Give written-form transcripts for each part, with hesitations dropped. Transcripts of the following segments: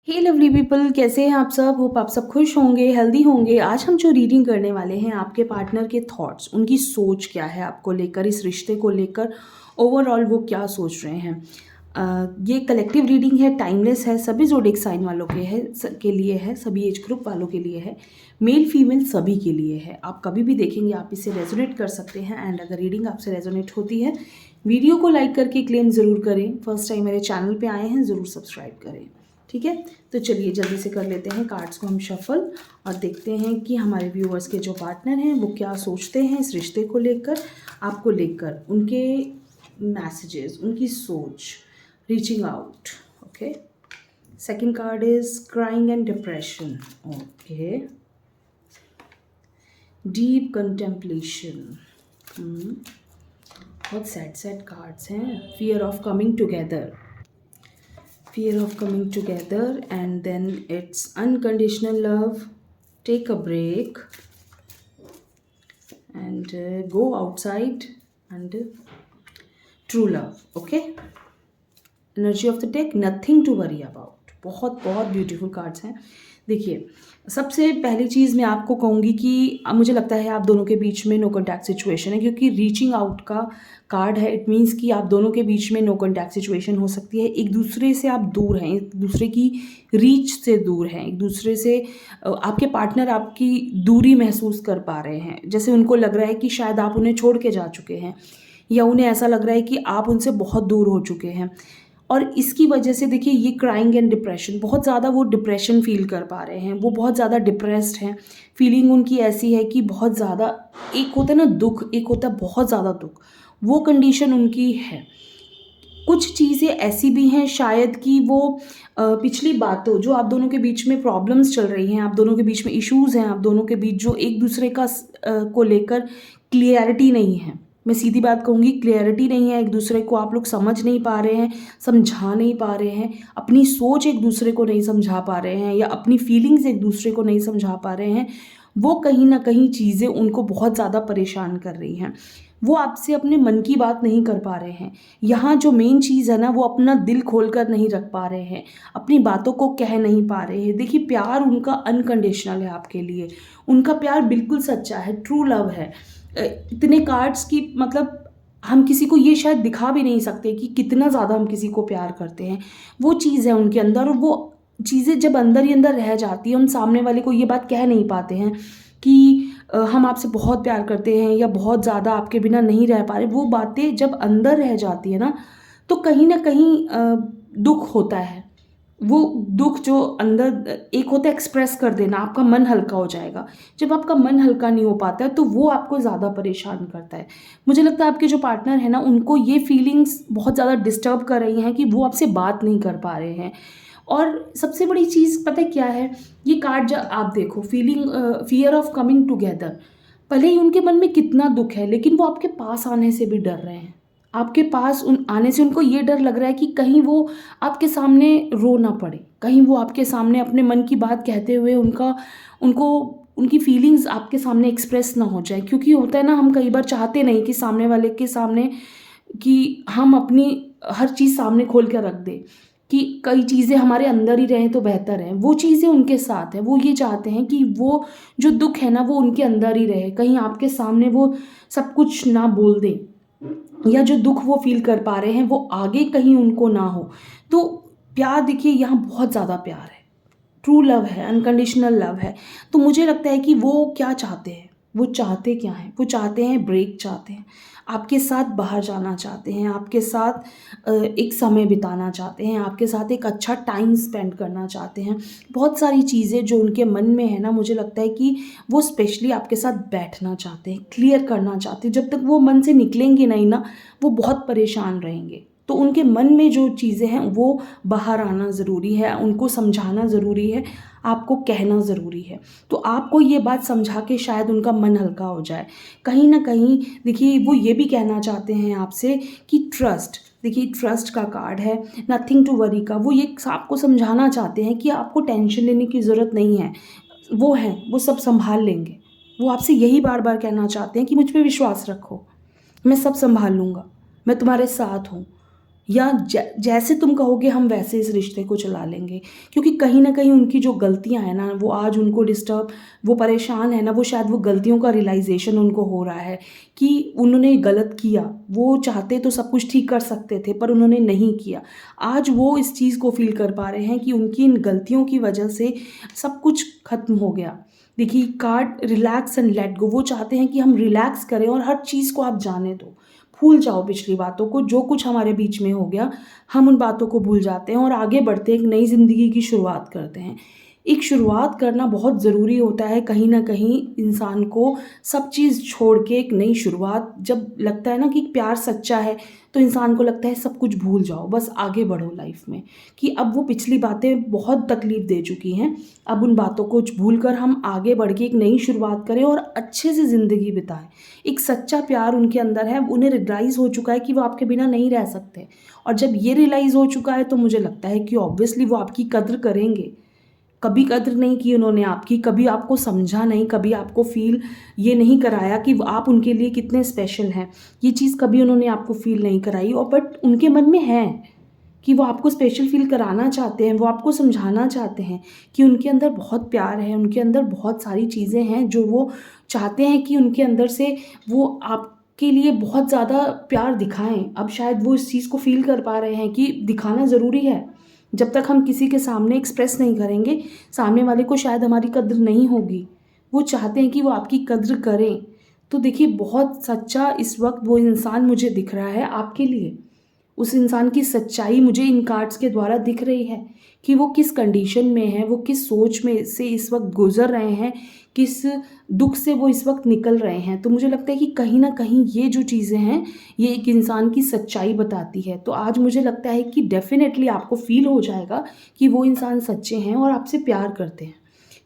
हे lovely people, कैसे हैं आप सब। होप आप सब खुश होंगे, हेल्दी होंगे। आज हम जो रीडिंग करने वाले हैं, आपके पार्टनर के थॉट्स, उनकी सोच क्या है आपको लेकर, इस रिश्ते को लेकर ओवरऑल वो क्या सोच रहे हैं। ये कलेक्टिव रीडिंग है, टाइमलेस है, सभी ज़ोडिएक साइन वालों के लिए है, सभी एज ग्रुप वालों के लिए है, मेल फीमेल सभी के लिए है। आप कभी भी देखेंगे आप इसे रेजोनेट कर सकते हैं। एंड अगर रीडिंग आपसे रेजोनेट होती है, वीडियो को लाइक करके क्लेम ज़रूर करें। फर्स्ट टाइम मेरे चैनल पे आए हैं, ज़रूर सब्सक्राइब करें। ठीक है, तो चलिए जल्दी से कर लेते हैं कार्ड्स को हम शफल और देखते हैं कि हमारे व्यूअर्स के जो पार्टनर हैं वो क्या सोचते हैं इस रिश्ते को लेकर, आपको लेकर, उनके मैसेजेस, उनकी सोच, reaching out. Okay, second card is crying and depression. Okay, deep contemplation. बहुत सैड सैड कार्ड्स हैं। Fear of coming together, fear of coming together, and then it's unconditional love, take a break, and go outside, and true love. Okay, energy of the deck, nothing to worry about. बहुत बहुत beautiful cards हैं। देखिए, सबसे पहली चीज़ मैं आपको कहूँगी कि मुझे लगता है आप दोनों के बीच में नो कॉन्टैक्ट सिचुएशन है, क्योंकि रीचिंग आउट का कार्ड है। इट मीन्स कि आप दोनों के बीच में नो कॉन्टैक्ट सिचुएशन हो सकती है। एक दूसरे से आप दूर हैं, एक दूसरे की रीच से दूर हैं, एक दूसरे से आपके पार्टनर आपकी दूरी महसूस कर पा रहे हैं। जैसे उनको लग रहा है कि शायद आप उन्हें छोड़ के जा चुके हैं, या उन्हें ऐसा लग रहा है कि आप उनसे बहुत दूर हो चुके हैं। और इसकी वजह से देखिए, ये क्राइंग एंड डिप्रेशन, बहुत ज़्यादा वो डिप्रेशन फील कर पा रहे हैं, वो बहुत ज़्यादा डिप्रेस्ड हैं। फीलिंग उनकी ऐसी है कि बहुत ज़्यादा, एक होता है ना दुख, एक होता है बहुत ज़्यादा दुख, वो कंडीशन उनकी है। कुछ चीज़ें ऐसी भी हैं शायद कि वो पिछली बातों, जो आप दोनों के बीच में प्रॉब्लम्स चल रही हैं, आप दोनों के बीच में इश्यूज़ हैं, आप दोनों के बीच जो एक दूसरे का को लेकर क्लियरिटी नहीं है। मैं सीधी बात कहूँगी, क्लियरिटी नहीं है, एक दूसरे को आप लोग समझ नहीं पा रहे हैं, समझा नहीं पा रहे हैं, अपनी सोच एक दूसरे को नहीं समझा पा रहे हैं, या अपनी फीलिंग्स एक दूसरे को नहीं समझा पा रहे हैं। वो कहीं ना कहीं चीज़ें उनको बहुत ज़्यादा परेशान कर रही हैं। वो आपसे अपने मन की बात नहीं कर पा रहे हैं। यहाँ जो मेन चीज़ है ना, वो अपना दिल खोल कर नहीं रख पा रहे हैं, अपनी बातों को कह नहीं पा रहे हैं। देखिए, प्यार उनका अनकंडीशनल है आपके लिए, उनका प्यार बिल्कुल सच्चा है, ट्रू लव है। इतने कार्ड्स की मतलब हम किसी को ये शायद दिखा भी नहीं सकते कि कितना ज़्यादा हम किसी को प्यार करते हैं। वो चीज़ है उनके अंदर, और वो चीज़ें जब अंदर ही अंदर रह जाती है, हम सामने वाले को ये बात कह नहीं पाते हैं कि हम आपसे बहुत प्यार करते हैं या बहुत ज़्यादा आपके बिना नहीं रह पा रहे। वो बातें जब अंदर रह जाती है ना, तो कहीं ना कहीं दुख होता है। वो दुख जो अंदर एक होता है एक्सप्रेस कर देना, आपका मन हल्का हो जाएगा। जब आपका मन हल्का नहीं हो पाता है तो वो आपको ज़्यादा परेशान करता है। मुझे लगता है आपके जो पार्टनर है ना, उनको ये फीलिंग्स बहुत ज़्यादा डिस्टर्ब कर रही हैं कि वो आपसे बात नहीं कर पा रहे हैं। और सबसे बड़ी चीज़ पता है क्या है, ये कार्ड जब आप देखो, फियर ऑफ कमिंग टुगेदर, भले ही उनके मन में कितना दुख है, लेकिन वो आपके पास आने से भी डर रहे हैं। आपके पास आने से उनको ये डर लग रहा है कि कहीं वो आपके सामने रो ना पड़े, कहीं वो आपके सामने अपने मन की बात कहते हुए उनको उनकी फीलिंग्स आपके सामने एक्सप्रेस ना हो जाए। क्योंकि होता है ना, हम कई बार चाहते नहीं कि सामने वाले के सामने कि हम अपनी हर चीज़ सामने खोल कर रख दें, कि कई चीज़ें हमारे अंदर ही रहें तो बेहतर है। वो चीज़ें उनके साथ है, वो ये चाहते हैं कि वो जो दुख है ना, वो उनके अंदर ही रहे, कहीं आपके सामने वो सब कुछ ना बोल दें, या जो दुख वो फील कर पा रहे हैं वो आगे कहीं उनको ना हो। तो प्यार, देखिए यहाँ बहुत ज़्यादा प्यार है, ट्रू लव है, अनकंडीशनल लव है। तो मुझे लगता है कि वो क्या चाहते हैं, वो चाहते क्या हैं, वो चाहते हैं ब्रेक, चाहते हैं आपके साथ बाहर जाना, चाहते हैं आपके साथ एक समय बिताना, चाहते हैं आपके साथ एक अच्छा टाइम स्पेंड करना चाहते हैं। बहुत सारी चीज़ें जो उनके मन में है ना, मुझे लगता है कि वो स्पेशली आपके साथ बैठना चाहते हैं, क्लियर करना चाहते हैं। जब तक वो मन से निकलेंगे नहीं ना, वो बहुत परेशान रहेंगे। तो उनके मन में जो चीज़ें हैं वो बाहर आना ज़रूरी है, उनको समझाना ज़रूरी है, आपको कहना ज़रूरी है। तो आपको ये बात समझा के शायद उनका मन हल्का हो जाए। कहीं ना कहीं देखिए, वो ये भी कहना चाहते हैं आपसे कि ट्रस्ट, देखिए ट्रस्ट का कार्ड है, नथिंग टू वरी का। वो ये आपको समझाना चाहते हैं कि आपको टेंशन लेने की ज़रूरत नहीं है, वो हैं, वो सब संभाल लेंगे। वो आपसे यही बार बार कहना चाहते हैं कि मुझ पे विश्वास रखो, मैं सब संभाल लूँगा, मैं तुम्हारे साथ हूँ। या जैसे तुम कहोगे हम वैसे इस रिश्ते को चला लेंगे, क्योंकि कहीं ना कहीं उनकी जो गलतियां हैं ना, वो आज उनको डिस्टर्ब, वो परेशान है ना, वो शायद वो गलतियों का रियलाइजेशन उनको हो रहा है कि उन्होंने गलत किया। वो चाहते तो सब कुछ ठीक कर सकते थे पर उन्होंने नहीं किया। आज वो इस चीज़ को फील कर पा रहे हैं कि उनकी इन गलतियों की वजह से सब कुछ खत्म हो गया। देखिए card relax and let go, वो चाहते हैं कि हम रिलैक्स करें और हर चीज़ को आप जाने दो, भूल जाओ पिछली बातों को, जो कुछ हमारे बीच में हो गया हम उन बातों को भूल जाते हैं और आगे बढ़ते हैं, एक नई ज़िंदगी की शुरुआत करते हैं। एक शुरुआत करना बहुत ज़रूरी होता है, कहीं ना कहीं इंसान को सब चीज़ छोड़ के एक नई शुरुआत, जब लगता है ना कि प्यार सच्चा है तो इंसान को लगता है सब कुछ भूल जाओ, बस आगे बढ़ो लाइफ में, कि अब वो पिछली बातें बहुत तकलीफ दे चुकी हैं, अब उन बातों को भूल कर हम आगे बढ़ के एक नई शुरुआत करें और अच्छे से ज़िंदगी बिताएं। एक सच्चा प्यार उनके अंदर है, उन्हें रियलाइज़ हो चुका है कि वो आपके बिना नहीं रह सकते, और जब ये रियलाइज़ हो चुका है तो मुझे लगता है कि ऑब्वियसली वो आपकी कद्र करेंगे। कभी कद्र नहीं की उन्होंने आपकी, कभी आपको समझा नहीं, कभी आपको फील ये नहीं कराया कि आप उनके लिए कितने स्पेशल हैं, ये चीज़ कभी उन्होंने आपको फील नहीं कराई। और बट उनके मन में है कि वो आपको स्पेशल फील कराना चाहते हैं, वो आपको समझाना चाहते हैं कि उनके अंदर बहुत प्यार है, उनके अंदर बहुत सारी चीज़ें हैं जो वो चाहते हैं कि उनके अंदर से वो आपके लिए बहुत ज़्यादा प्यार दिखाएं। अब शायद वो इस चीज़ को फील कर पा रहे हैं कि दिखाना ज़रूरी है। जब तक हम किसी के सामने एक्सप्रेस नहीं करेंगे, सामने वाले को शायद हमारी कद्र नहीं होगी। वो चाहते हैं कि वो आपकी कद्र करें। तो देखिए बहुत सच्चा इस वक्त वो इंसान मुझे दिख रहा है आपके लिए। उस इंसान की सच्चाई मुझे इन कार्ड्स के द्वारा दिख रही है कि वो किस कंडीशन में है, वो किस सोच में से इस वक्त गुजर रहे हैं, किस दुख से वो इस वक्त निकल रहे हैं। तो मुझे लगता है कि कहीं ना कहीं ये जो चीज़ें हैं ये एक इंसान की सच्चाई बताती है। तो आज मुझे लगता है कि डेफिनेटली आपको फील हो जाएगा कि वो इंसान सच्चे हैं और आपसे प्यार करते हैं।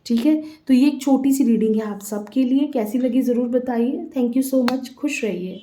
ठीक है, तो ये एक छोटी सी रीडिंग है आप सबके लिए, कैसी लगी ज़रूर बताइए। थैंक यू सो मच, खुश रहिए।